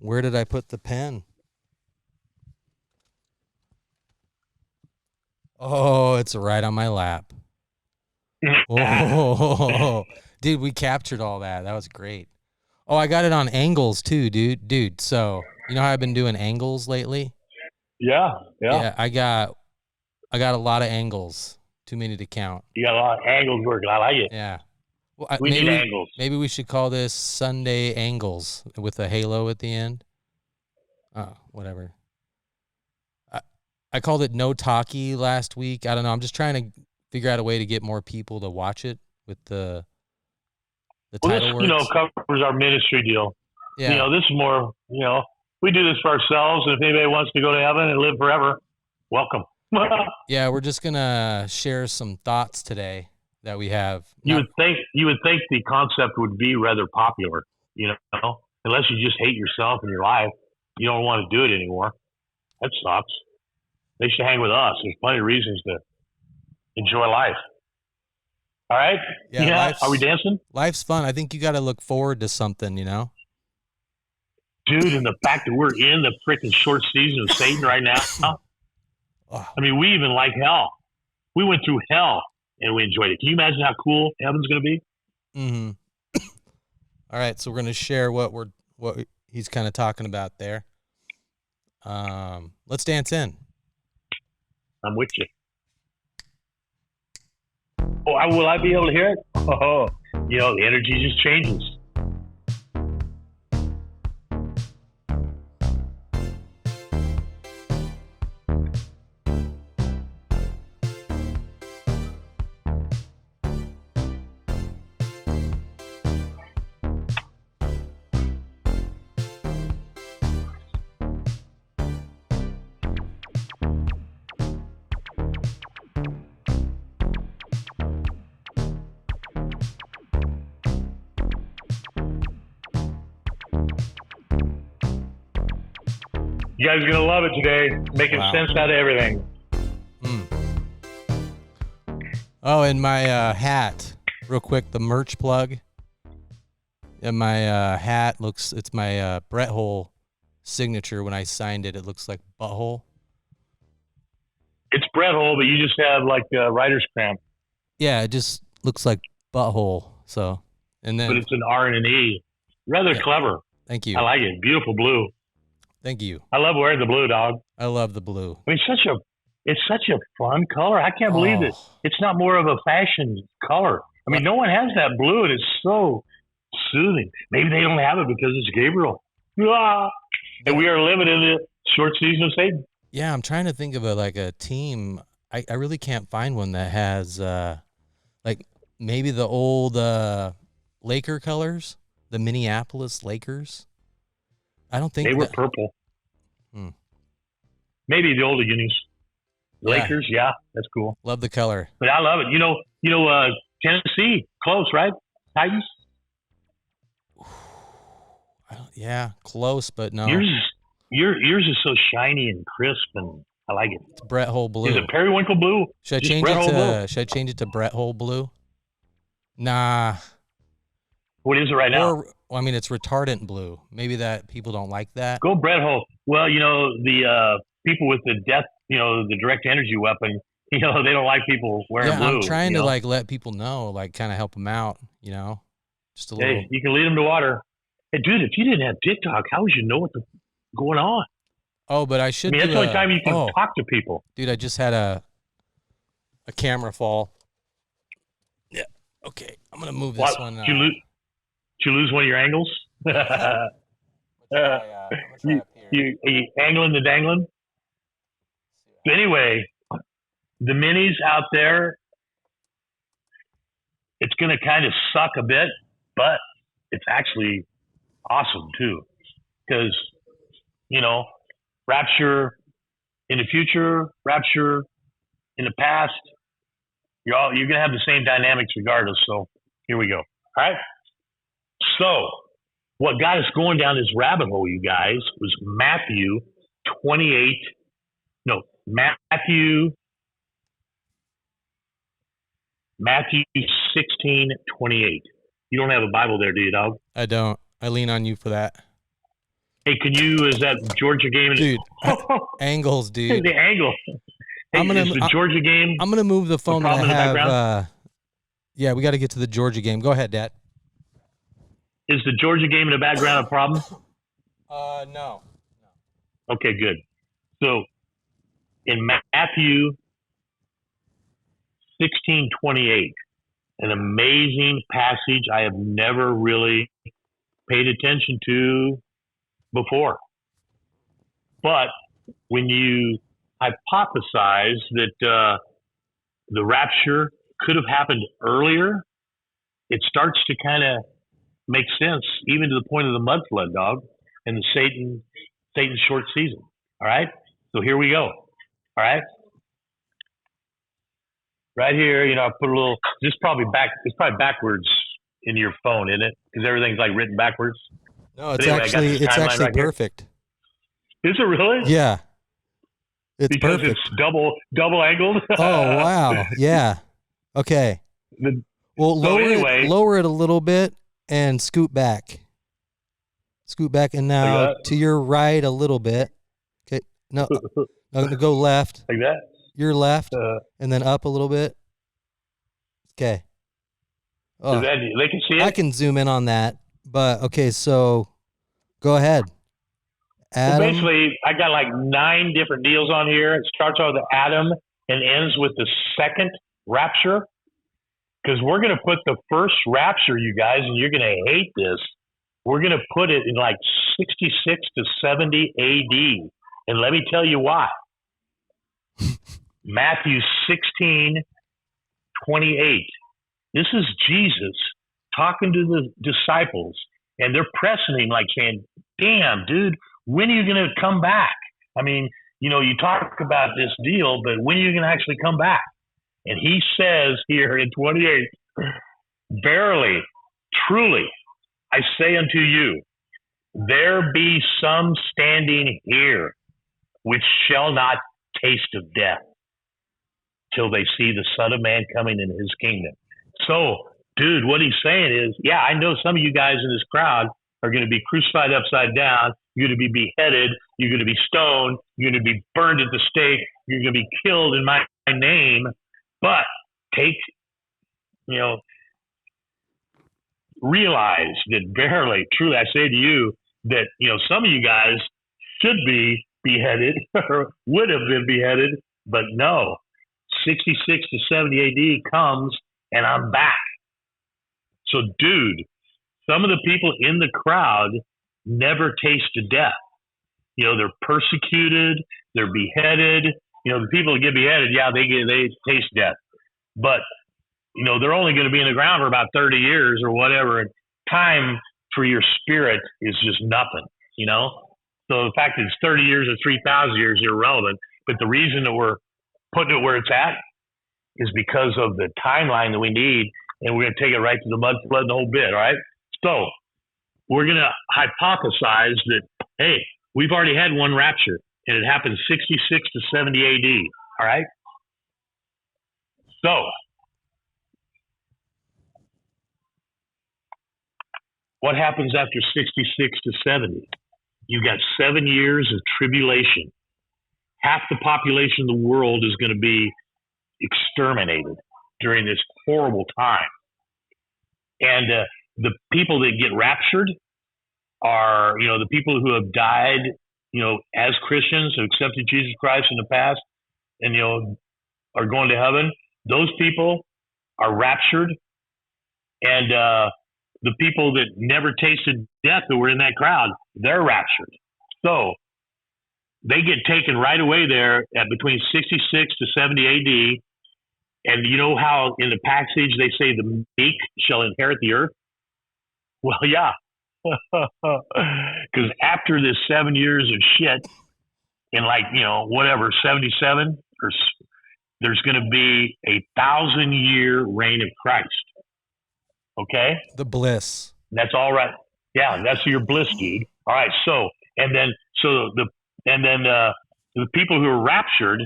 Where did I put the pen? Oh, it's right on my lap. Oh, dude, we captured all that. That was great. Oh, I got it on angles too, dude. So you know how I've been doing angles lately? Yeah. Yeah, I got a lot of angles. Too many to count. You got a lot of angles working. I like it. Yeah. Well, We need angles. maybe we should call this Sunday Angles with a halo at the end. Oh, whatever. I, I called it No Talkie last week. I don't know. I'm just trying to figure out a way to get more people to watch it with the Well, this, title words. covers our ministry deal. Yeah. This is more, we do this for ourselves. And if anybody wants to go to heaven and live forever, welcome. Yeah, we're just gonna share some thoughts today that we have. You would think the concept would be rather popular, unless you just hate yourself in your life. You don't want to do it anymore. That sucks. They should hang with us. There's plenty of reasons to enjoy life. All right? Yeah. Are we dancing? Life's fun. I think you got to look forward to something, Dude, and the fact that we're in the freaking short season of Satan right now. Oh. I mean, we even like hell. We went through hell and we enjoyed it. Can you imagine how cool heaven's going to be? Mm-hmm. All right, so we're going to share what he's kind of talking about there. Let's dance in. I'm with you. Oh, will I be able to hear it? Oh, the energy just changes. You guys are going to love it today. Making sense out of everything. Oh, and my hat, real quick, the merch plug. And my hat it's my Brett Hole signature. When I signed it, it looks like butthole. It's Brett Hole, but you just have like writer's cramp. Yeah, it just looks like butthole. So, and then. But it's an R and an E. Rather clever. Thank you. I like it. Beautiful blue. Thank you. I love wearing the blue, dog. I love the blue. I mean, it's such a fun color. I can't believe it. It's not more of a fashion color. I mean, no one has that blue, and it's so soothing. Maybe they don't have it because it's Gabriel. Ah! And we are living in the short season of Satan. Yeah, I'm trying to think of a team. I really can't find one that has maybe the old Laker colors, the Minneapolis Lakers. I don't think they were purple. Maybe the older unis. Lakers, yeah, that's cool. Love the color. But I love it. Tennessee, close, right? Titans? Yeah, close, but no. Yours is so shiny and crisp, and I like it. It's Brett Hole blue. Is it periwinkle blue? Should I change it to Brett Hole blue? Nah. What is it right now? It's retardant blue. Maybe that people don't like that. Go Brett Hole. Well, the people with the death, the direct energy weapon, they don't like people wearing blue. I'm trying to let people know, kind of help them out, just a little. Hey, you can lead them to water. Hey, dude, if you didn't have TikTok, how would you know what's going on? Oh, but I should. That's the only time you can talk to people. Dude, I just had a camera fall. Yeah. Okay, I'm gonna move this one. Did you lose one of your angles? You angling the dangling? Anyway, the minis out there, it's going to kind of suck a bit, but it's actually awesome too. Because, rapture in the future, rapture in the past, you're going to have the same dynamics regardless. So here we go. All right. So what got us going down this rabbit hole, you guys, was Matthew 16:28. You don't have a Bible there, do you, dog? I don't. I lean on you for that. Hey, is that Georgia game? Dude, angles, dude. The angle. Hey, is the Georgia game? I'm gonna move the phone that I in the have. background? Yeah, we got to get to the Georgia game. Go ahead, Dad. Is the Georgia game in the background a problem? No. Okay, good. So in Matthew 16:28, an amazing passage I have never really paid attention to before. But when you hypothesize that the rapture could have happened earlier, it starts to kind of make sense, even to the point of the mud flood, dog, and the Satan's short season. All right, so here we go. All right, right here, I put a little. It's probably backwards in your phone, isn't it? Because everything's like written backwards. No, it's actually right perfect. Here. Is it really? Yeah. It's because perfect. It's double angled. Oh wow! Yeah. Okay. Well, lower it a little bit and scoot back. Scoot back, and now to your right a little bit. Okay. No, I'm gonna go left. Like that. Your left, and then up a little bit. Okay. Oh, they can see it. I can zoom in on that, but okay. So, go ahead. Well, basically, I got like 9 different deals on here. It starts out with Adam and ends with the second rapture. Because we're going to put the first rapture, you guys, and you're going to hate this. We're going to put it in like 66 to 70 AD. And let me tell you why. Matthew 16:28. This is Jesus talking to the disciples, and they're pressing him like saying, damn, dude, when are you going to come back? I mean, you talk about this deal, but when are you going to actually come back? And he says here in 28, verily, truly, I say unto you, there be some standing here which shall not taste of death till they see the Son of Man coming in his kingdom. So, dude, what he's saying is, yeah, I know some of you guys in this crowd are going to be crucified upside down. You're going to be beheaded. You're going to be stoned. You're going to be burned at the stake. You're going to be killed in my name. But realize that verily, truly, I say to you that, some of you guys should be beheaded or would have been beheaded, but no. 66 to 70 AD comes and I'm back. So, dude, some of the people in the crowd never tasted death. They're persecuted, they're beheaded. The people that get beheaded, yeah, they taste death. But, they're only going to be in the ground for about 30 years or whatever. And time for your spirit is just nothing, So the fact that it's 30 years or 3,000 years is irrelevant. But the reason that we're putting it where it's at is because of the timeline that we need. And we're going to take it right to the mud flood and the whole bit, all right? So we're going to hypothesize that, hey, we've already had one rapture, and it happened 66 to 70 AD, all right? So what happens after 66 to 70? You got 7 years of tribulation. Half the population of the world is going to be exterminated during this horrible time. And the people that get raptured are, the people who have died, as Christians, who accepted Jesus Christ in the past and, are going to heaven. Those people are raptured. And the people that never tasted death that were in that crowd, they're raptured. So they get taken right away there at between 66 to 70 AD. And you know how in the passage they say the meek shall inherit the earth? Well, yeah. Because after this 7 years of shit, in 77, there's going to be a 1,000-year reign of Christ. Okay? The bliss. That's all right. Yeah, that's your bliss, dude. All right. So the people who are raptured,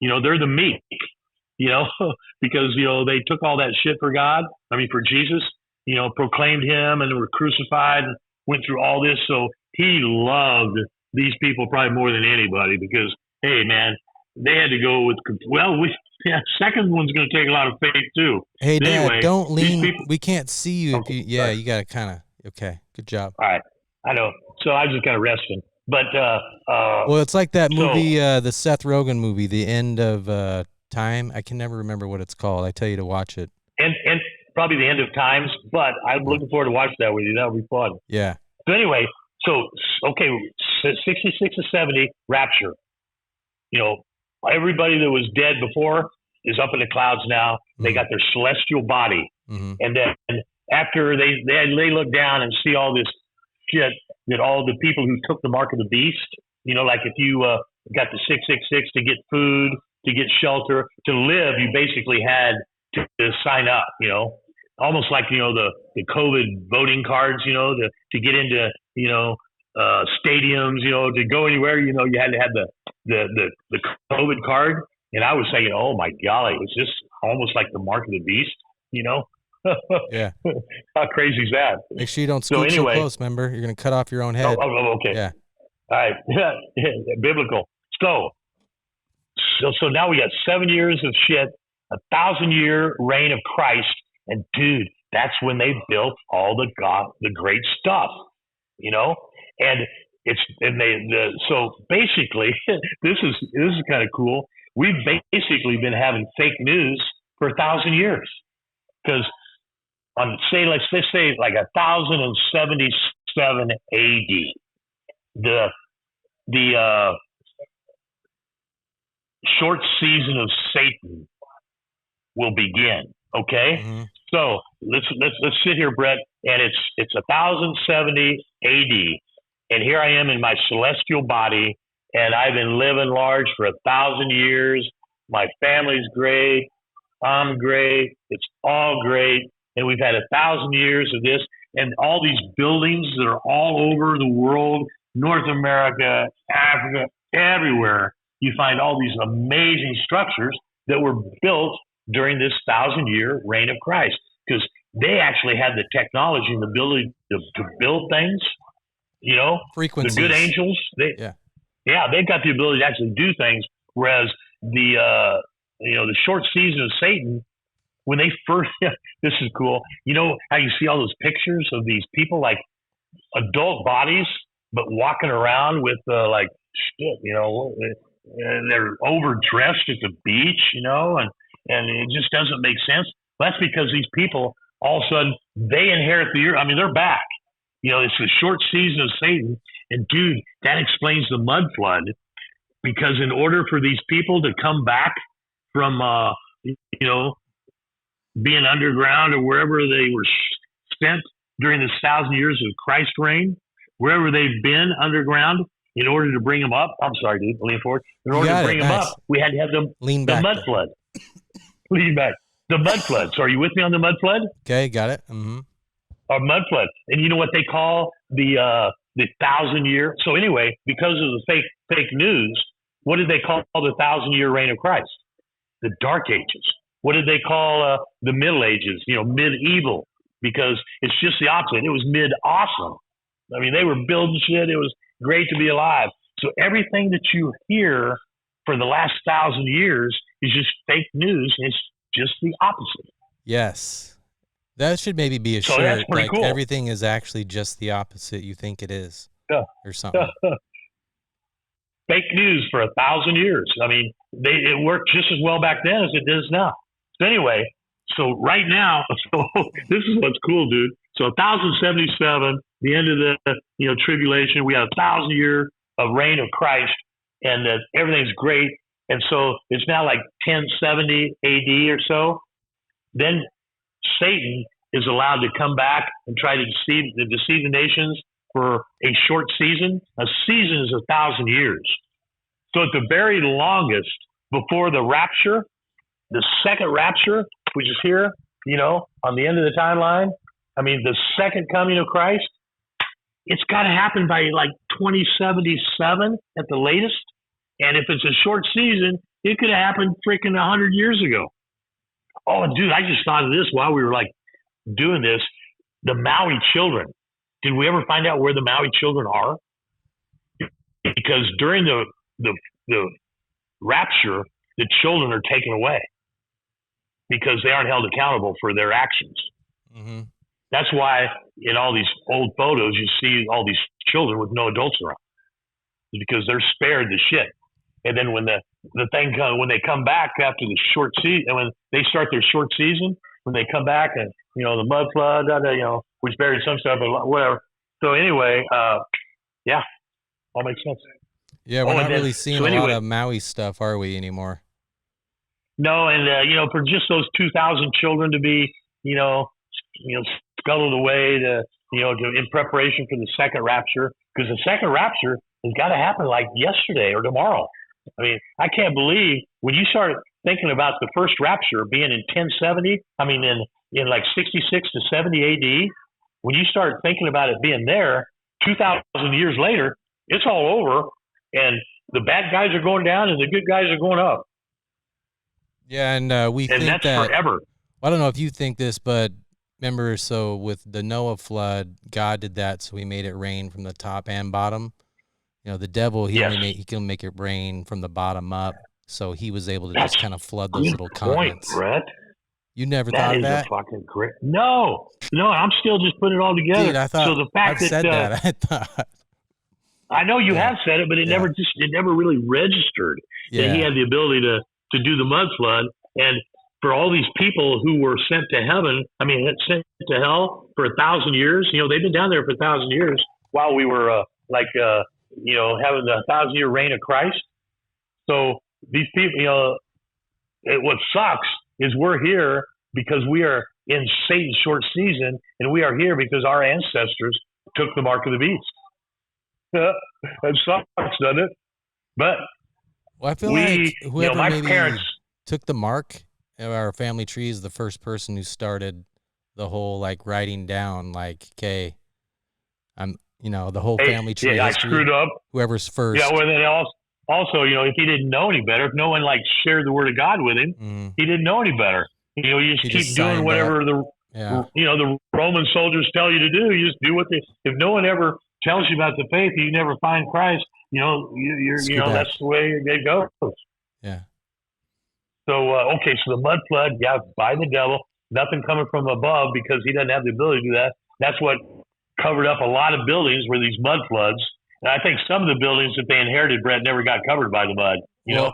they're the meek, because, they took all that shit for God. I mean, for Jesus, proclaimed him and were crucified and went through all this. So he loved these people probably more than anybody because, hey, man, they had to go with, second one's going to take a lot of faith too. Hey, But Dad, anyway, don't these lean. people, We can't see you if okay, you. Yeah, sorry. you got to kind of. Okay, good job. All right. I know. So I was just kind of resting. But, Well, it's like that so, movie, the Seth Rogen movie, The End of Time. I can never remember what it's called. I tell you to watch it. and probably the end of times, but I'm Yeah. looking forward to watch that with you. That would be fun. Yeah. So anyway, so, okay, 66 to 70, rapture. You know, everybody that was dead before is up in the clouds now. They got their celestial body. Mm-hmm. And then after they look down and see all this shit that all the people who took the mark of the beast, you know, like if you got the 666 to get food, to get shelter, to live, you basically had to sign up, you know, almost like, you know, the COVID voting cards, you know, to get into, you know, stadiums, you know, to go anywhere, you know, you had to have the COVID card. And I was saying, oh my golly, it's just almost like the mark of the beast, you know? Yeah. How crazy is that? Make sure you don't So scoot so anyway, close. Remember, you're gonna cut off your own head. okay. Yeah. All right. Biblical. So now we got 7 years of shit, 1,000-year reign of Christ. And dude, that's when they built all the great stuff, you know? And so basically, this is kind of cool. We've basically been having fake news for 1,000 years. Because let's say like 1077 AD, the short season of Satan will begin. Okay, Mm-hmm. so let's sit here, Brett, and it's 1070 AD, and here I am in my celestial body, and I've been living large for 1,000 years. My family's great. I'm great. It's all great. And we've had 1,000 years of this, and all these buildings that are all over the world, North America, Africa, everywhere, you find all these amazing structures that were built during this 1,000-year reign of Christ, because they actually had the technology and the ability to build things. You know, Frequencies. The good angels, they've got the ability to actually do things, whereas the short season of Satan, when they first, this is cool. You know how you see all those pictures of these people, like adult bodies, but walking around with like shit, you know, and they're overdressed at the beach, you know, and it just doesn't make sense. Well, that's because these people, all of a sudden, they inherit the earth. I mean, they're back. You know, it's the short season of Satan. And dude, that explains the mud flood, because in order for these people to come back from, you know, being underground or wherever they were spent during this 1,000 years of Christ's reign, wherever they've been underground, in order to bring them up, I'm sorry, dude, lean forward. In order to bring them up, we had to have the mud flood. Lean back. The mud flood. So are you with me on the mud flood? Okay, got it. Mm-hmm. Or mud flood. And you know what they call the 1,000-year? So anyway, because of the fake news, what did they call the 1,000-year reign of Christ? The Dark Ages. What did they call the Middle Ages? You know, medieval, because it's just the opposite. It was mid-awesome. I mean, they were building shit. It was great to be alive. So everything that you hear for the last 1,000 years is just fake news. It's just the opposite. Yes. That should maybe be a shirt. That's pretty cool. Everything is actually just the opposite you think it is. Yeah. Or something. Fake news for 1,000 years. I mean, it worked just as well back then as it does now. So anyway, so right now, this is what's cool, dude. So 1077, the end of the tribulation, we have 1,000 year of reign of Christ, and everything's great. And so it's now like 1070 AD or so. Then Satan is allowed to come back and try to deceive the nations for a short season. A season is 1,000 years. So at the very longest, before the rapture, the second rapture, which is here, on the end of the timeline, I mean, the second coming of Christ, it's got to happen by like 2077 at the latest. And if it's a short season, it could have happened freaking 100 years ago. Oh, dude, I just thought of this while we were like doing this. The Maui children. did we ever find out where the Maui children are? Because during the rapture, the children are taken away because they aren't held accountable for their actions. Mm-hmm. That's why in all these old photos you see all these children with no adults around, because they're spared the shit. And then when when they come back after the short season, and when they start their short season, when they come back and the mud flood, which buried some stuff, but whatever. So anyway, yeah, all makes sense. Yeah, we're not really seeing a lot of Maui stuff, are we, anymore? No, and for just those 2,000 children to be, scuttled away in preparation for the second rapture, because the second rapture has got to happen like yesterday or tomorrow. I mean, I can't believe when you start thinking about the first rapture being in 1070. I mean, in like 66 to 70 AD. When you start thinking about it being there, 2,000 years later, it's all over, and the bad guys are going down and the good guys are going up. Yeah, and we think that's that forever. I don't know if you think this, but remember, so with the Noah flood, God did that, so He made it rain from the top and bottom. The devil, he can make it rain from the bottom up, so he was able to just kind of flood those little continents. Brett. You never thought of that? That is a fucking great. No, I'm still just putting it all together. Dude, I thought so the fact I've said that. I thought. I know you have said it, but it never really registered that he had the ability to do the mud flood. And for all these people who were sent to heaven, sent to hell for 1,000 years, they've been down there for 1,000 years while we were having the 1,000-year reign of Christ. So these people, what sucks is we're here because we are in Satan's short season, and we are here because our ancestors took the mark of the beast. That sucks, doesn't it? But I feel like whoever maybe took the mark of our family tree is the first person who started the whole writing down okay, the whole family tree. Yeah, history, I screwed up. Whoever's first. Yeah, well then also if he didn't know any better, if no one shared the word of God with him, he didn't know any better. You just keep doing whatever the Roman soldiers tell you to do. You just do what they. If no one ever tells you about the faith, you never find Christ. You're that's the way it goes. Yeah. So so the mud flood, by the devil, nothing coming from above because he doesn't have the ability to do that. That's what covered up a lot of buildings were these mud floods. And I think some of the buildings that they inherited, Brett, never got covered by the mud.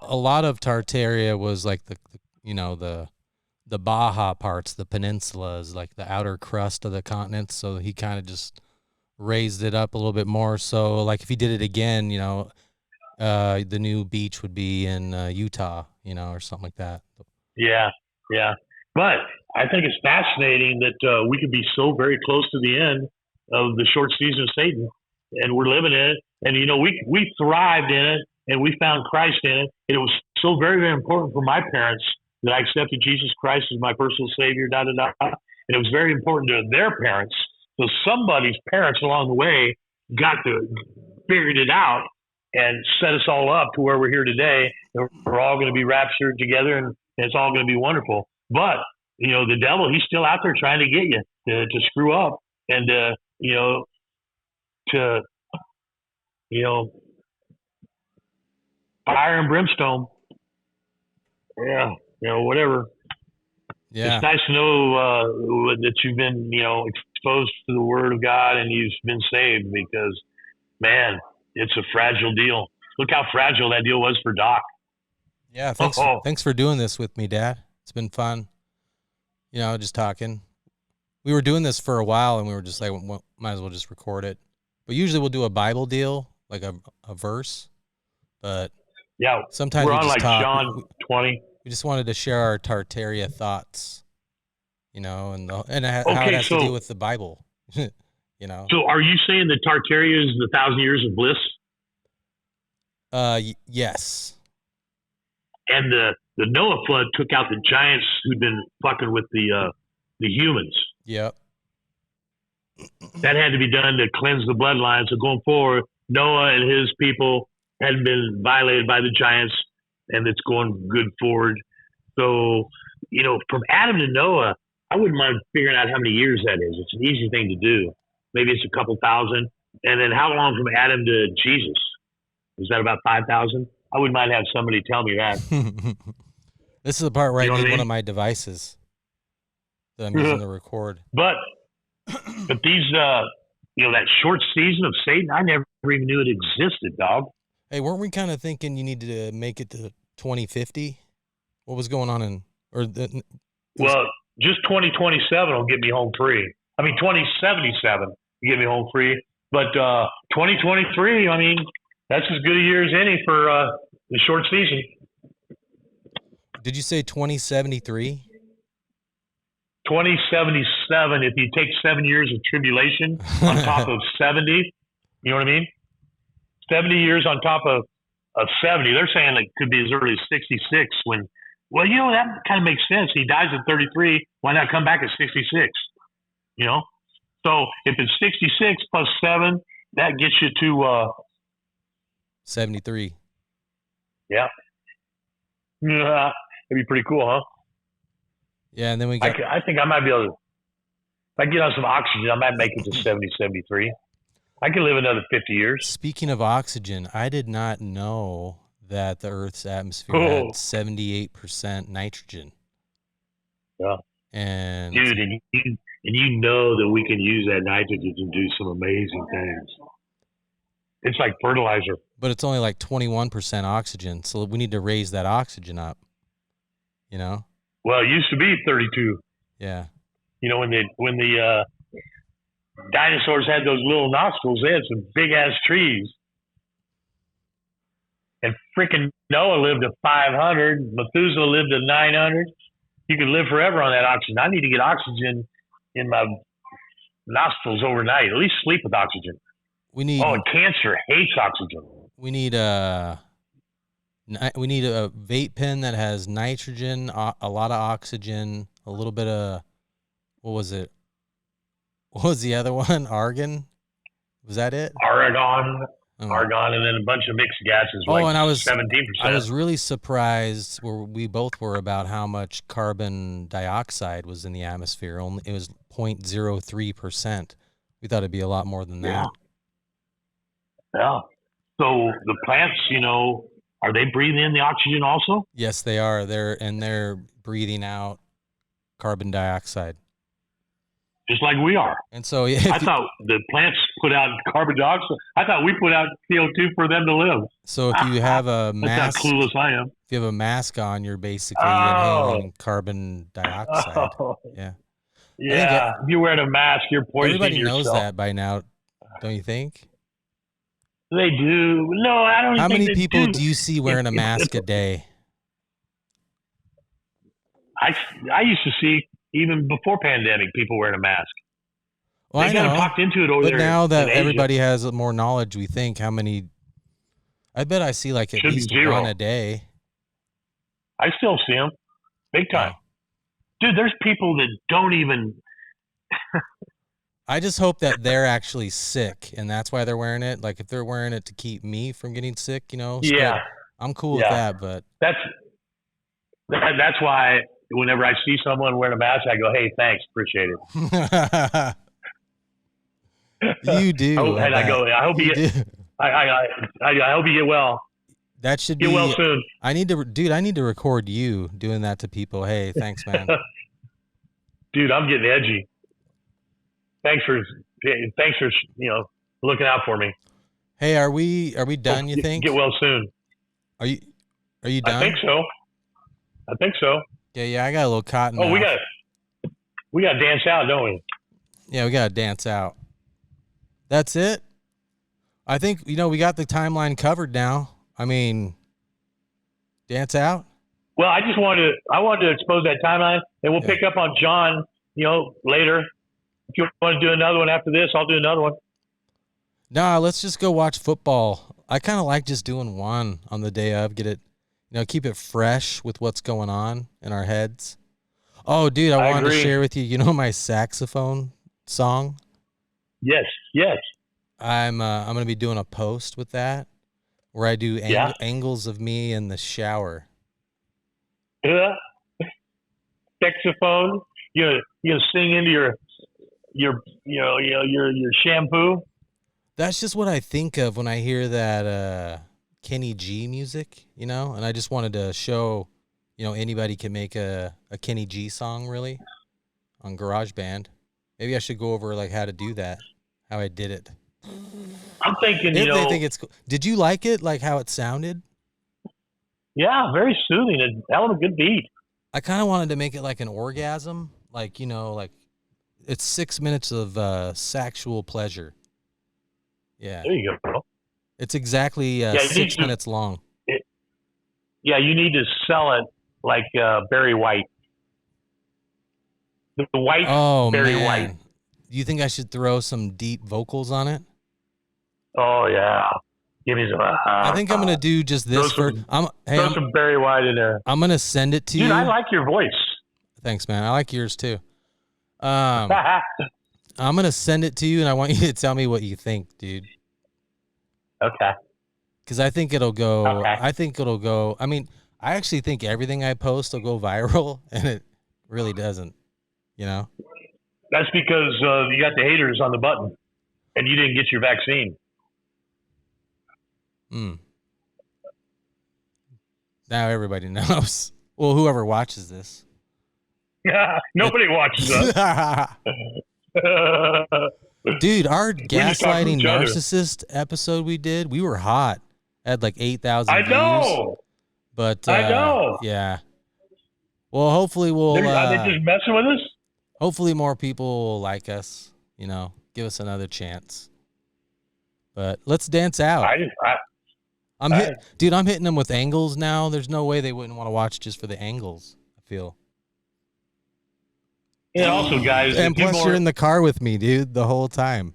A lot of Tartaria was like the Baja parts, the peninsulas, like the outer crust of the continents. So he kind of just raised it up a little bit more. So if he did it again, the new beach would be in Utah, or something like that. Yeah. But I think it's fascinating that we could be so very close to the end of the short season of Satan, and we're living in it. And we thrived in it, and we found Christ in it. And it was so very, very important for my parents that I accepted Jesus Christ as my personal Savior. And it was very important to their parents. So somebody's parents along the way figured it out and set us all up to where we're here today. And we're all going to be raptured together, and it's all going to be wonderful. But the devil, he's still out there trying to get you to screw up and fire and brimstone. Yeah, whatever. Yeah. It's nice to know that you've been, exposed to the Word of God and you've been saved, because, man, it's a fragile deal. Look how fragile that deal was for Doc. Yeah, thanks for doing this with me, Dad. It's been fun. Just talking. We were doing this for a while, and we were just like, well, might as well just record it. But usually we'll do a Bible deal, like a verse. But sometimes we're we on just talk. John 20. We just wanted to share our Tartaria thoughts, and how it has to do with the Bible. So are you saying that Tartaria is the 1,000 years of bliss? Yes. And the Noah flood took out the giants who'd been fucking with the humans. Yep. That had to be done to cleanse the bloodline. So going forward, Noah and his people hadn't been violated by the giants, and it's going good forward. So, from Adam to Noah, I wouldn't mind figuring out how many years that is. It's an easy thing to do. maybe it's a couple thousand. And then how long from Adam to Jesus? Is that about 5,000? I wouldn't mind having somebody tell me that. This is the part where You know I what need I one mean? of my devices that I'm using to record. But these, that short season of Satan, I never even knew it existed, dog. Hey, weren't we kind of thinking you needed to make it to 2050? What was going on Well, just 2027 will get me home free. I mean, 2077 will get me home free. But 2023, I mean, that's as good a year as any for the short season. Did you say 2073? 2077, if you take 7 years of tribulation on top of 70, you know what I mean? 70 years on top of 70. They're saying it could be as early as 66 when, well, that kind of makes sense. He dies at 33. Why not come back at 66? So if it's 66 plus 7, that gets you to 73. Yeah. Yeah. It'd be pretty cool, huh? Yeah, and then we got... I think I might be able to, if I get on some oxygen, I might make it to 70, 73. I can live another 50 years. Speaking of oxygen, I did not know that the Earth's atmosphere had 78% nitrogen. Yeah. And dude, and you know that we can use that nitrogen to do some amazing things. It's like fertilizer. But it's only like 21% oxygen, so we need to raise that oxygen up. Well, it used to be 32. Yeah. When the dinosaurs had those little nostrils, they had some big ass trees. And freaking Noah lived to 500. Methuselah lived to 900. You could live forever on that oxygen. I need to get oxygen in my nostrils overnight. At least sleep with oxygen. And cancer hates oxygen. We need a vape pen that has nitrogen, a lot of oxygen, a little bit of, what was it? What was the other one? Argon? Was that it? Argon, and then a bunch of mixed gases. And I was 17%. I was really surprised where we both were about how much carbon dioxide was in the atmosphere. It was 0.03%. We thought it'd be a lot more than that. Yeah. So the plants, are they breathing in the oxygen also? Yes, they are. They're breathing out carbon dioxide. Just like we are. And so I thought the plants put out carbon dioxide. I thought we put out CO2 for them to live. So if you have a mask, that's how clueless I am. If you have a mask on, you're basically inhaling carbon dioxide. Yeah. Yeah. If you're wearing a mask, you're poisoning yourself. Everybody knows that by now, don't you think? They do. No, I don't. How many people do you see wearing a mask a day? I used to see, even before pandemic, people wearing a mask. Well, they got talked into it over there. But now that everybody has more knowledge, we think how many. I bet I see like at least one a day. I still see them, big time. Dude, there's people that don't even. I just hope that they're actually sick, and that's why they're wearing it. Like if they're wearing it to keep me from getting sick, Yeah, I'm cool with that. But that's why whenever I see someone wearing a mask, I go, "Hey, thanks, appreciate it." You do, and I go, "I hope you get. I hope you get well." That should get well soon. I need to record you doing that to people. Hey, thanks, man. Dude, I'm getting edgy. Thanks for looking out for me. Hey, are we done? You think? Get well soon. Are you done? I think so. Yeah. I got a little cotton. Oh, we got to dance out, don't we? Yeah, we got to dance out. That's it. I think we got the timeline covered now. I mean, dance out. Well, I wanted to expose that timeline, and we'll pick up on John, later. If you want to do another one after this, I'll do another one. Nah, let's just go watch football. I kind of like just doing one on the day of. Get it, keep it fresh with what's going on in our heads. Oh, dude, I wanted to share with you. My saxophone song. Yes. I'm gonna be doing a post with that where I do angles of me in the shower. Yeah. Saxophone. You sing into your your shampoo. That's just what I think of when I hear that Kenny G music, and I just wanted to show, anybody can make a Kenny G song really on GarageBand. Maybe I should go over like how to do that, how I did it. I'm thinking, If they think it's cool. Did you like it, like how it sounded? yeah, very soothing. A hell of a good beat. I kind of wanted to make it like an orgasm, like, like it's 6 minutes of sexual pleasure. Yeah. There you go. It's exactly 6 minutes long. You need to sell it like Barry White. The white Barry White. Do you think I should throw some deep vocals on it? Oh, yeah. Give me some. I think I'm gonna do just this throw some Barry White in there. I'm gonna send it to you. Dude, I like your voice. Thanks, man. I like yours too. I'm gonna send it to you, and I want you to tell me what you think, dude. Okay. Because I think it'll go. Okay. I mean, I actually think everything I post will go viral, and it really doesn't. That's because you got the haters on the button, and you didn't get your vaccine. Now everybody knows. Well, whoever watches this. Nobody watches us. Dude, our gaslighting narcissist episode we did, we were hot. Had like 8,000 views. I know. But I know. Yeah. Well, hopefully are they just messing with us? Hopefully more people will like us, give us another chance. But let's dance out. I'm hitting them with angles now. There's no way they wouldn't want to watch just for the angles, I feel. Yeah, also, guys. And plus, you're in the car with me, dude, the whole time.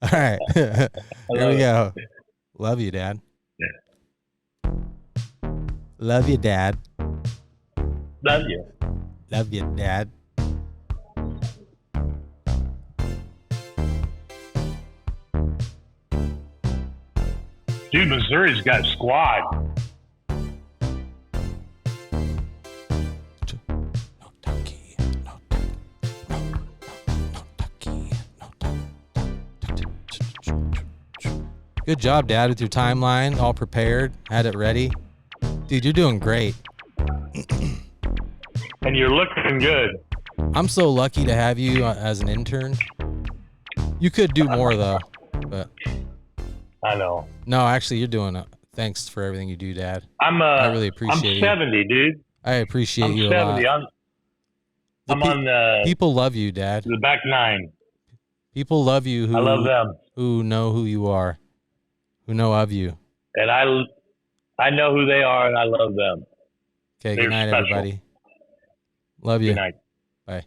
All right. Here we go. Love you, Dad. Yeah. Love you, Dad. Love you. Love you, Dad. Dude, Missouri's got a squad. Good job, Dad, with your timeline, all prepared, had it ready. Dude, you're doing great. And you're looking good. I'm so lucky to have you as an intern. You could do more, though. But I know. No, actually, you're doing it. Thanks for everything you do, Dad. I really appreciate I'm 70, dude. I appreciate you 70. a lot. I'm on the... People love you, Dad. The back nine. People love you I love them. Who know who you are, who know of you. And I know who they are, and I love them. Okay, good night, everybody. Love you. Good night. Bye.